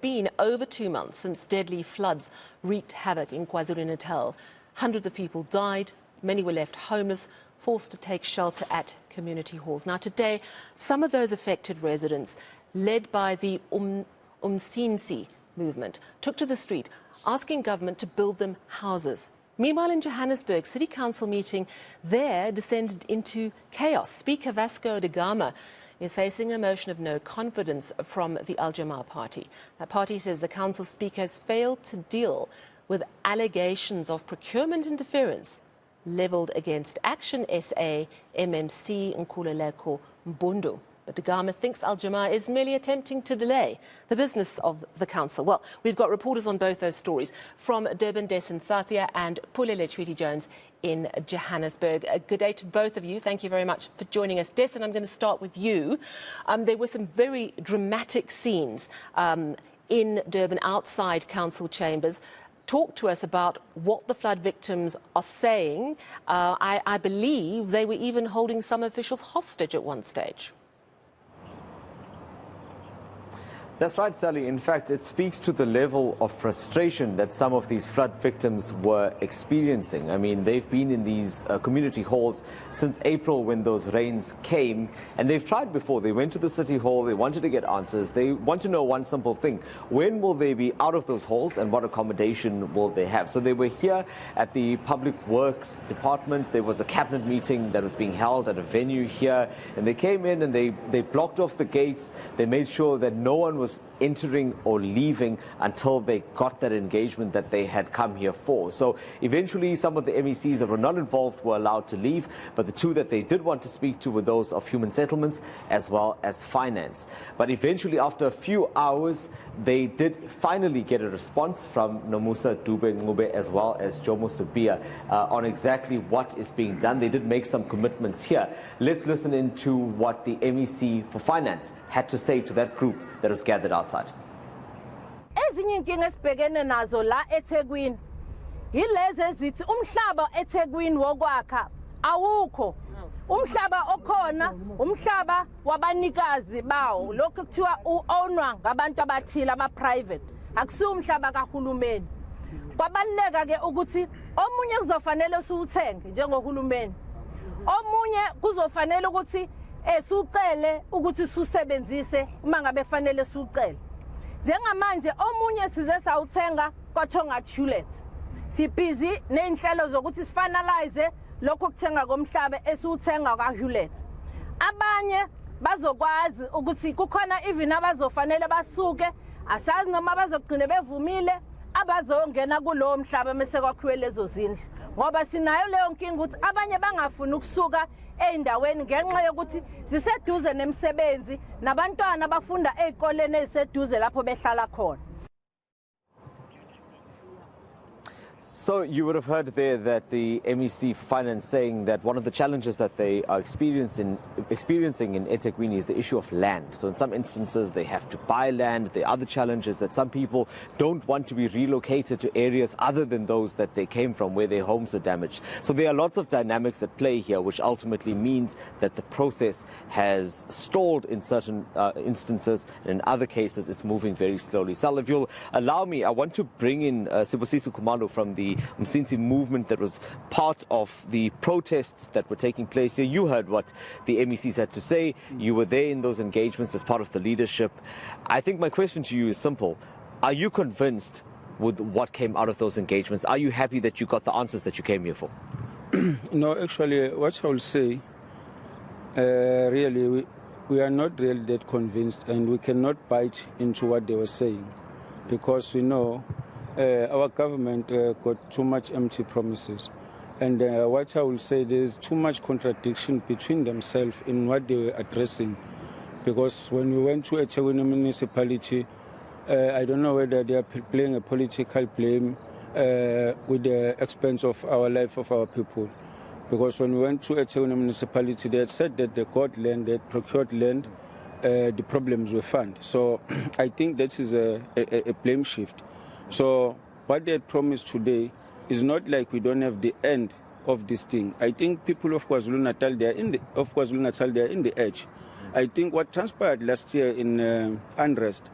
Been over 2 months since deadly floods wreaked havoc in KwaZulu-Natal. Hundreds of people died, many were left homeless, forced to take shelter at community halls. Now today, some of those affected residents, led by the eNCA movement, took to the street asking government to build them houses. Meanwhile, in Johannesburg, City Council meeting there descended into chaos. Speaker Vasco da Gama is facing a motion of no confidence from the Al Jamaa party. That party says the council speaker has failed to deal with allegations of procurement interference levelled against Action SA MMC Nkululeko Mbundu. But da Gama thinks Al Jamaa is merely attempting to delay the business of the council. Well, we've got reporters on both those stories from Durban, Dasen Thathiah and Pulele Tweety-Jones in Johannesburg. Good day to both of you. Thank you very much for joining us. Dasen, I'm going to start with you. There were some very dramatic scenes in Durban outside council chambers. Talk to us about what the flood victims are saying. I believe they were even holding some officials hostage at one stage. That's right, Sally. In fact, it speaks to the level of frustration that some of these flood victims were experiencing. I mean, they've been in these community halls since April when those rains came, and they've tried before. They went to the city hall, they wanted to get answers. They want to know one simple thing: when will they be out of those halls and what accommodation will they have? So they were here at the Public Works Department. There was a cabinet meeting that was being held at a venue here, and they came in and they blocked off the gates. They made sure that no one was entering or leaving until they got that engagement that they had come here for. So eventually some of the MECs that were not involved were allowed to leave, but the two that they did want to speak to were those of human settlements as well as finance. But eventually, after a few hours, they did finally get a response from Nomusa Dube Ngube as well as Jomo Subia on exactly what is being done. They did make some commitments here. Let's listen into what the MEC for finance had to say to that group that was gathered outside. Ezinye inkinga esibhekene nazo la eThekwini yilezi ezithi umhlaba eThekwini wokwakha awukho. Umhlaba okhona umhlaba wabanikazi bawo, lokho kuthiwa uownwa ngabantu abathile aba-private, akusiyo umhlaba kahulumeni. Kwabaleka ke ukuthi omunye kuzofanele usuthenge njengohulumeni, omunye kuzofanele ukuthi sucele ukuthi susebenzise uma ngabe fanele sucele. Njengamanje omunye size sawuthenga kwathonga Hewlett. Sibhizi nezinhlelo zokuthi sifinalize lokho kuthenga komhlaba esiwuthenga kwaHewlett. Abanye bazokwazi ukuthi kukhona even abazofanele basuke, asazi noma bazogcina bevumile abazongena kulowo mhlaba mase kwakhiwe lezo zindlu, ngoba sinayo leyo nkinga ukuthi abanye bangafuni ukusuka eindaweni ngenxa yokuthi siseduze nemisebenzi nabantwana abafunda ezikoleni eziseduze lapho behlala khona. So you would have heard there that the MEC for Finance saying that one of the challenges that they are experiencing in eThekwini is the issue of land. So in some instances they have to buy land. The other challenge is that some people don't want to be relocated to areas other than those that they came from, where their homes are damaged. So there are lots of dynamics at play here, which ultimately means that the process has stalled in certain instances, and in other cases it's moving very slowly. Sal, if you'll allow me, I want to bring in Sibusiso Khumalo from the eNCA movement that was part of the protests that were taking place here. You heard what the MECs had to say. You were there in those engagements as part of the leadership. I think my question to you is simple. Are you convinced with what came out of those engagements? Are you happy that you got the answers that you came here for? No, actually, what I will say, really, we are not really that convinced, and we cannot bite into what they were saying, because we know our government got too much empty promises. And what I will say, there's too much contradiction between themselves in what they were addressing. Because when we went to a eThekwini municipality, I don't know whether they are playing a political blame with the expense of our life of our people. Because when we went to a eThekwini municipality, they had said that they got land, they had procured land, the problems were found. So I think that is a blame shift. So what they had promised today is not like we don't have the end of this thing. I think people of KwaZulu-Natal, they are in the edge. I think what transpired last year in unrest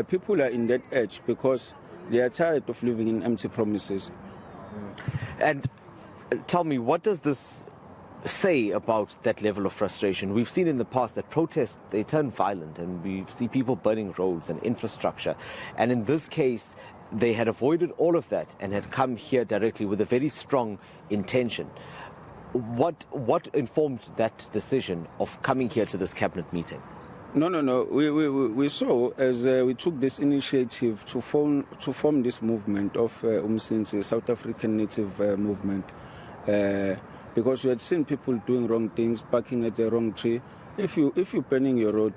People are in that edge because they are tired of living in empty promises. And tell me, what does this say about that level of frustration? We've seen in the past that protests, they turn violent, and we see people burning roads and infrastructure. And in this case, they had avoided all of that and had come here directly with a very strong intention. What informed that decision of coming here to this cabinet meeting? No. We saw as we took this initiative to form this movement of Umsinsi, South African Native movement, because we had seen people doing wrong things, parking at the wrong tree. If you're burning your road,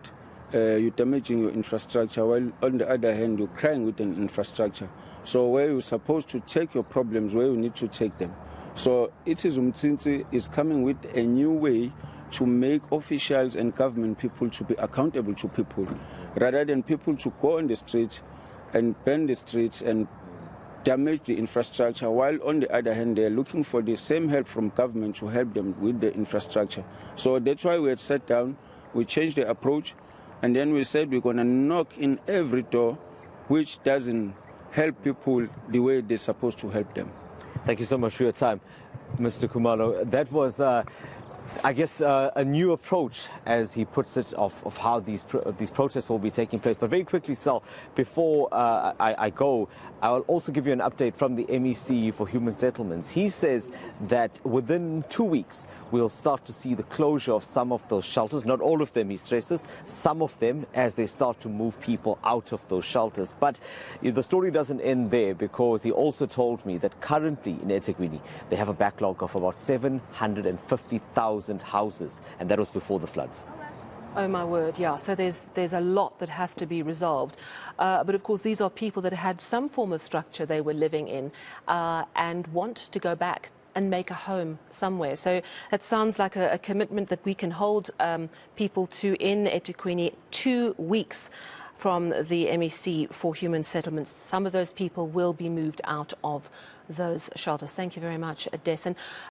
you're damaging your infrastructure, while on the other hand, you're crying with an infrastructure. So where you're supposed to take your problems, where you need to take them. So it is Umsinsi is coming with a new way to make officials and government people to be accountable to people, rather than people to go on the street and burn the streets and damage the infrastructure, while on the other hand they're looking for the same help from government to help them with the infrastructure. So that's why we had sat down, we changed the approach, and then we said we're going to knock in every door which doesn't help people the way they're supposed to help them. Thank you so much for your time, Mr. Khumalo. That was I guess a new approach, as he puts it, of how these protests will be taking place. But very quickly, Sal, before I go, I will also give you an update from the MEC for Human Settlements. He says that within 2 weeks, we'll start to see the closure of some of those shelters. Not all of them, he stresses, some of them, as they start to move people out of those shelters. But the story doesn't end there, because he also told me that currently in eThekwini, they have a backlog of about 750,000 houses, and that was before the floods. Oh my word, yeah. So there's a lot that has to be resolved. But of course, these are people that had some form of structure they were living in and want to go back and make a home somewhere. So that sounds like a commitment that we can hold people to in eThekwini. 2 weeks from the MEC for Human Settlements. Some of those people will be moved out of those shelters. Thank you very much, Dasen.